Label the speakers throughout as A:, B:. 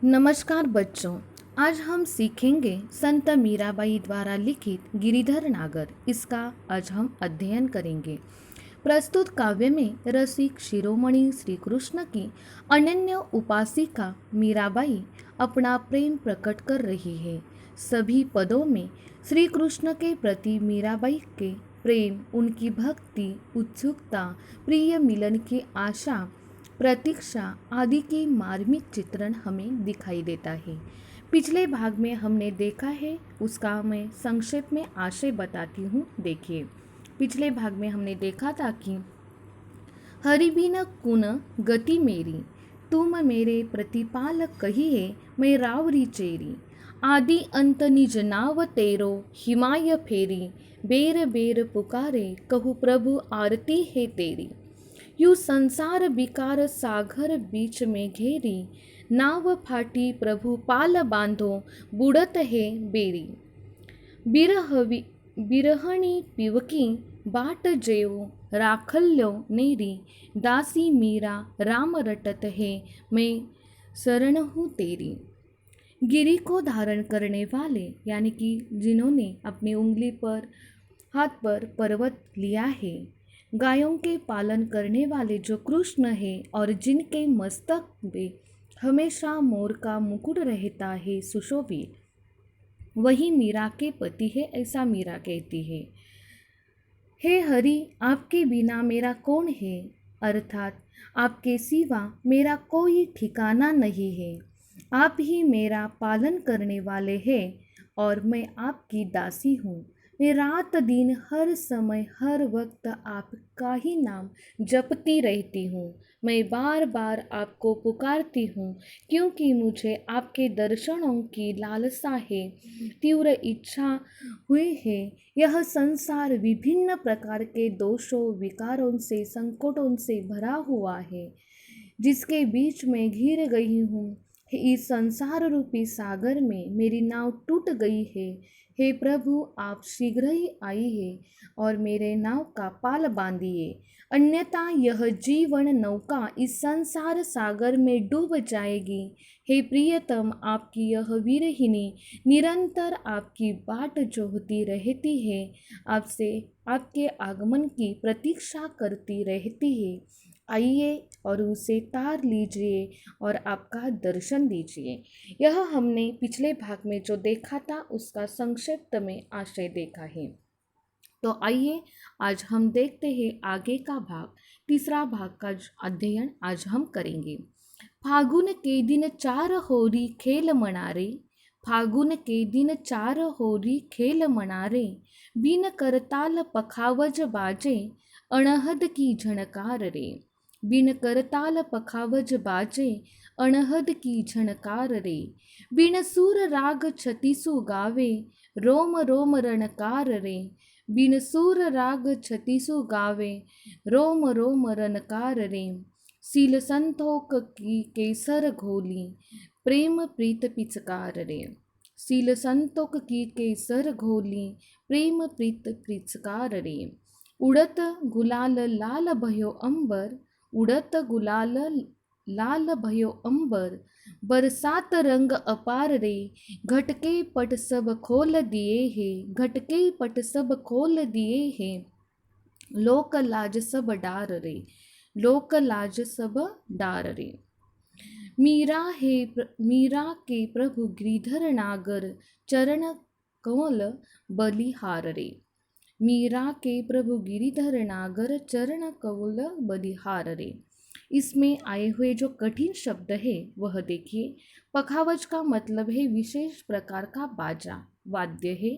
A: नमस्कार बच्चों। आज हम सीखेंगे संत मीराबाई द्वारा लिखित गिरिधर नागर। इसका आज हम अध्ययन करेंगे। प्रस्तुत काव्य में रसिक शिरोमणि श्री कृष्ण की अनन्य उपासिका मीराबाई अपना प्रेम प्रकट कर रही है। सभी पदों में श्री कृष्ण के प्रति मीराबाई के प्रेम, उनकी भक्ति, उत्सुकता, प्रिय मिलन की आशा, प्रतीक्षा आदि के मार्मिक चित्रण हमें दिखाई देता है। पिछले भाग में हमने देखा है, उसका मैं संक्षेप में आशय बताती हूँ। देखिए, पिछले भाग में हमने देखा था कि हरि बिन कुन गति मेरी, तुम मेरे प्रतिपालक कहिए, मैं रावरी चेरी। आदि अंत निज नाव तेरो, हिमाय फेरी, बेर बेर पुकारे, कहू प्रभु आरती है तेरी। यूँ संसार विकार सागर बीच में घेरी, नाव फाटी प्रभु पाल बांधो, बुड़त है बेरी। बिरहणी पिवकी बाट जेओ, राखल्यो नेरी, दासी मीरा राम रटत है, मैं शरण हूँ तेरी। गिरी को धारण करने वाले यानी कि जिन्होंने अपनी उंगली पर हाथ पर पर्वत लिया है, गायों के पालन करने वाले जो कृष्ण है और जिनके मस्तक पे हमेशा मोर का मुकुट रहता है सुशोभित, वही मीरा के पति है, ऐसा मीरा कहती है। हे हरि, आपके बिना मेरा कौन है, अर्थात आपके सिवा मेरा कोई ठिकाना नहीं है। आप ही मेरा पालन करने वाले हैं और मैं आपकी दासी हूँ। मैं रात दिन हर समय हर वक्त आपका ही नाम जपती रहती हूँ। मैं बार बार आपको पुकारती हूँ क्योंकि मुझे आपके दर्शनों की लालसा है, तीव्र इच्छा हुई है। यह संसार विभिन्न प्रकार के दोषों, विकारों से, संकटों से भरा हुआ है, जिसके बीच में घिर गई हूँ। इस संसार रूपी सागर में मेरी नाव टूट गई है। हे प्रभु, आप शीघ्र ही आइए और मेरे नाव का पाल बांधिए, अन्यथा यह जीवन नौका इस संसार सागर में डूब जाएगी। हे प्रियतम, आपकी यह वीरहिनी निरंतर आपकी बाट जोहती रहती है, आपसे आपके आगमन की प्रतीक्षा करती रहती है। आइए और उसे तार लीजिए और आपका दर्शन दीजिए। यह हमने पिछले भाग में जो देखा था उसका संक्षिप्त में आशय देखा है। तो आइए आज हम देखते हैं आगे का भाग। तीसरा भाग का अध्ययन आज हम करेंगे। फागुन के दिन चार होरी खेल मनारे, फागुन के दिन चार होरी खेल मनारे, बिन करताल पखावज बाजे, अणहद की झणकार रे। बिन करताल पखावज बाजे, अणहद की झणकार रे। बिन सूर राग छतीसु गावे, रोम रोम रणकार रे। बिन सूर राग छतीसु गावे, रोम रोम रणकार रे। सील संतोक की केसर घोली, प्रेम प्रीत पिचकार रे। सील संतोक की केसर घोली, प्रेम प्रीत पिचकार रे। उड़त गुलाल लाल भयो अंबर, उड़त गुलाल लाल भयो अंबर, बरसात रंग अपार रे। घटके पट सब खोल दिए है, घटके पट सब खोल दिए है, लोक लाज सब डार रे, लोक लाज सब डार रे। मीरा के प्रभु गिरिधर नागर, चरण कमल बलिहार रे। मीरा के प्रभु गिरिधर नागर, चरण कमल बलिहार रे। इसमें आए हुए जो कठिन शब्द है वह देखिए। पखावज का मतलब है विशेष प्रकार का बाजा, वाद्य है।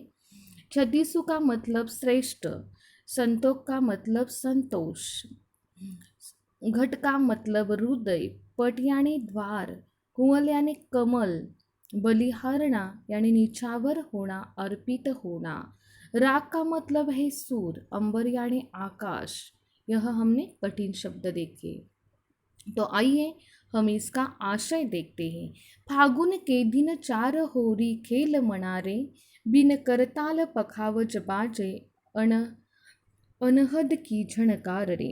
A: छतीसु का मतलब श्रेष्ठ, संतोष का मतलब संतोष, घट का मतलब हृदय, पट यानी द्वार, कुंवल यानी कमल, बलिहारना यानी निछावर होना, अर्पित होना। राग का मतलब है सूर, अंबर यानी आकाश। यह हमने कठिन शब्द देखे। तो आइए हम इसका आशय देखते हैं। फागुन के दिन चार होरी खेल मनारे, बिन करताल पखावज बाजे, अनहद की झणकार रे।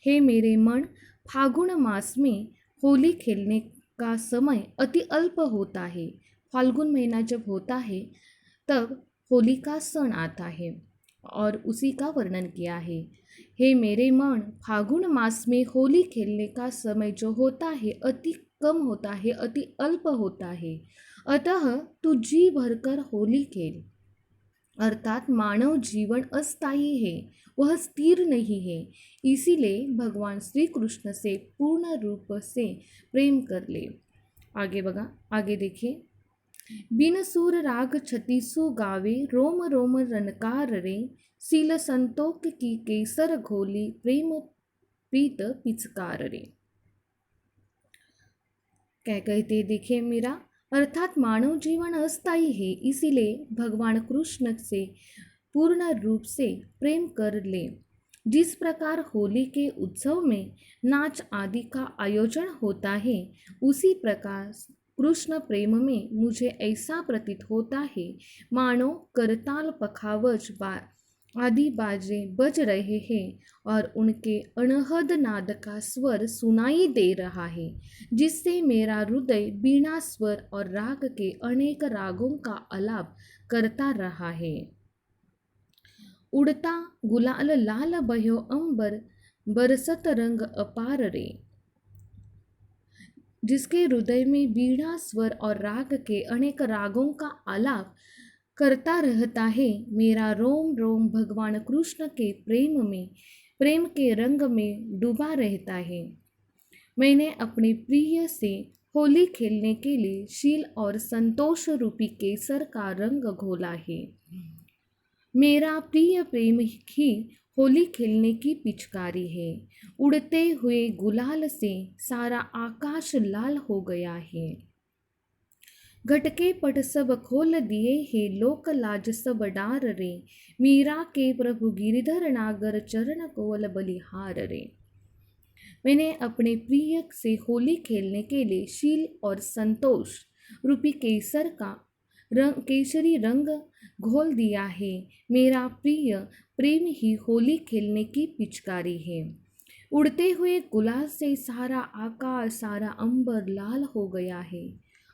A: हे मेरे मन, फागुन मास में होली खेलने का समय अति अल्प होता है। फाल्गुन महीना जब होता है तब होली का क्षण आता है और उसी का वर्णन किया है। हे मेरे मन, फागुन मास में होली खेलने का समय जो होता है अति कम होता है, अति अल्प होता है। अतः तू जी भरकर होली खेल। अर्थात मानव जीवन अस्थायी है, वह स्थिर नहीं है। इसीलिए भगवान श्री कृष्ण से पूर्ण रूप से प्रेम कर ले। आगे बघा, आगे देखिए। बिन सूर राग छतीसु गावे, रोम रोम रनकार रे। सील संतोष की केसर घोली, प्रेम प्रीत पिचकार रे। क्या कहते देखिए मीरा, अर्थात मानव जीवन अस्थायी है, इसीलिए भगवान कृष्ण से पूर्ण रूप से प्रेम कर ले। जिस प्रकार होली के उत्सव में नाच आदि का आयोजन होता है, उसी प्रकार कृष्ण प्रेम में मुझे ऐसा प्रतीत होता है मानो करताल पखावज आदि बाजे बज रहे हैं और उनके अनहद नाद का स्वर सुनाई दे रहा है, जिससे मेरा हृदय बीना स्वर और राग के अनेक रागों का आलाप करता रहा है। उड़ता गुलाल लाल बह्यो अंबर, बरसत रंग अपार रे। जिसके हृदय में बीड़ा स्वर और राग के अनेक रागों का आलाप करता रहता है, मेरा रोम रोम भगवान कृष्ण के प्रेम के रंग में डूबा रहता है। मैंने अपने प्रिय से होली खेलने के लिए शील और संतोष रूपी केसर का रंग घोला है। मेरा प्रिय प्रेम ही होली खेलने की पिचकारी है। उड़ते हुए गुलाल से सारा आकाश लाल हो गया है। घटके पट सब खोल दिए हैं, लोक लाज सब डार रे। मीरा के प्रभु गिरिधर नागर, चरण कोवल बलिहार रे। मैंने अपने प्रिय से होली खेलने के लिए शील और संतोष रूपी केसरी रंग घोल दिया है। मेरा प्रिय प्रेम ही होली खेलने की पिचकारी है। उड़ते हुए गुलाल से सारा आकाश, सारा अंबर लाल हो गया है।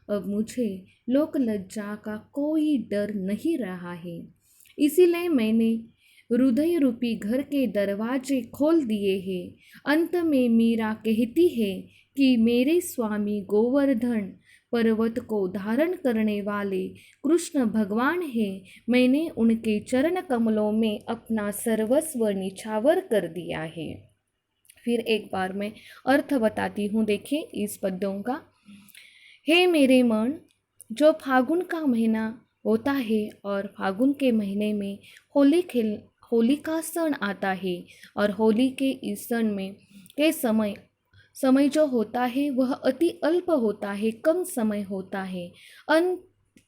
A: अब मुझे लोक लज्जा का कोई डर नहीं रहा है। इसीलिए मैंने हृदय रूपी घर के दरवाजे खोल दिए हैं। अंत में मीरा कहती है कि मेरे स्वामी गोवर्धन पर्वत को धारण करने वाले कृष्ण भगवान हैं। मैंने उनके चरण कमलों में अपना सर्वस्व निछावर कर दिया है। फिर एक बार मैं अर्थ बताती हूँ, देखिए इस पद्यों का। हे मेरे मन, जो फागुन का महीना होता है और फागुन के महीने में होली का क्षण आता है और होली के इस क्षण में के समय जो होता है वह अति अल्प होता है, कम समय होता है।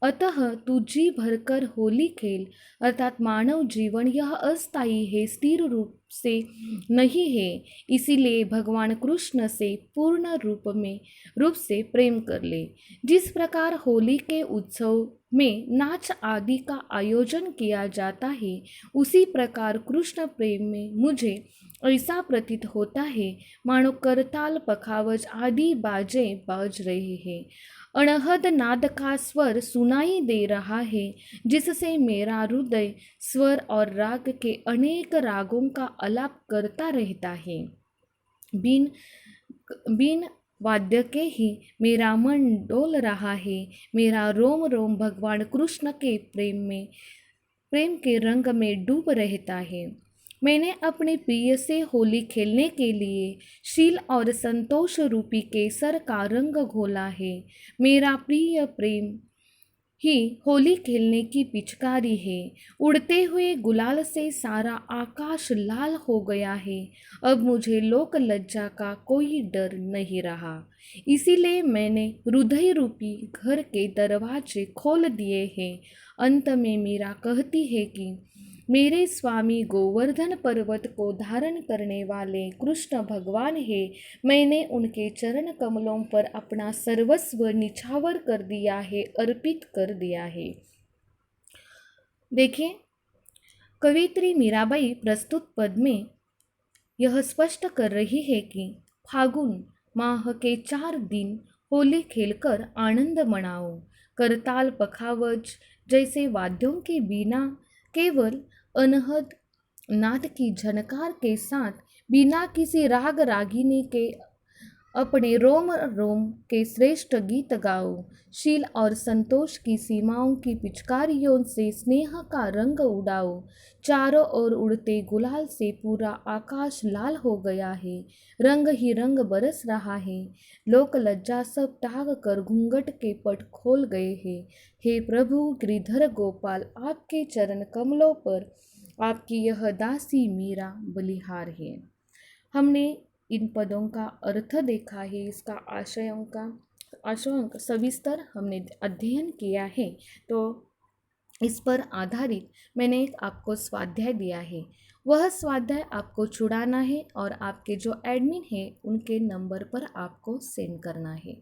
A: अतः तू जी भरकर होली खेल। अर्थात मानव जीवन यह अस्थायी है, स्थिर रूप से नहीं है। इसीलिए भगवान कृष्ण से पूर्ण रूप से प्रेम कर ले। जिस प्रकार होली के उत्सव में नाच आदि का आयोजन किया जाता है, उसी प्रकार कृष्ण प्रेम में मुझे ऐसा प्रतीत होता है मानो करताल पखावज आदि बाजे बज रहे हैं। अनहद नाद का स्वर सुनाई दे रहा है, जिससे मेरा हृदय स्वर और राग के अनेक रागों का आलाप करता रहता है। बिन वाद्य के ही मेरा मन डोल रहा है। मेरा रोम रोम भगवान कृष्ण के प्रेम के रंग में डूब रहता है। मैंने अपने प्रिय से होली खेलने के लिए शील और संतोष रूपी केसर का रंग घोला है। मेरा प्रिय प्रेम ही होली खेलने की पिचकारी है। उड़ते हुए गुलाल से सारा आकाश लाल हो गया है। अब मुझे लोक लज्जा का कोई डर नहीं रहा। इसीलिए मैंने हृदय रूपी घर के दरवाजे खोल दिए हैं। अंत में मीरा कहती है कि मेरे स्वामी गोवर्धन पर्वत को धारण करने वाले कृष्ण भगवान है। मैंने उनके चरण कमलों पर अपना सर्वस्व निछावर कर दिया है, अर्पित कर दिया है। देखिए, कवित्री मीराबाई प्रस्तुत पद में यह स्पष्ट कर रही है कि फागुन माह के 4 दिन होली खेलकर आनंद मनाओ। करताल पखावज जैसे वाद्यों के बिना, केवल अनहद नाद की झनकार के साथ, बिना किसी राग रागिनी के अपने रोम रोम के श्रेष्ठ गीत गाओ। शील और संतोष की सीमाओं की पिचकारियों से स्नेह का रंग उड़ाओ। चारों ओर उड़ते गुलाल से पूरा आकाश लाल हो गया है, रंग ही रंग बरस रहा है। लोक लज्जा सब त्याग कर घूंघट के पट खोल गए हैं। हे प्रभु गिरिधर गोपाल, आपके चरण कमलों पर आपकी यह दासी मीरा बलिहार है। हमने इन पदों का अर्थ देखा है, इसका आशयों का सविस्तर हमने अध्ययन किया है। तो इस पर आधारित मैंने एक आपको स्वाध्याय दिया है। वह स्वाध्याय आपको छुड़ाना है और आपके जो एडमिन है उनके नंबर पर आपको सेंड करना है।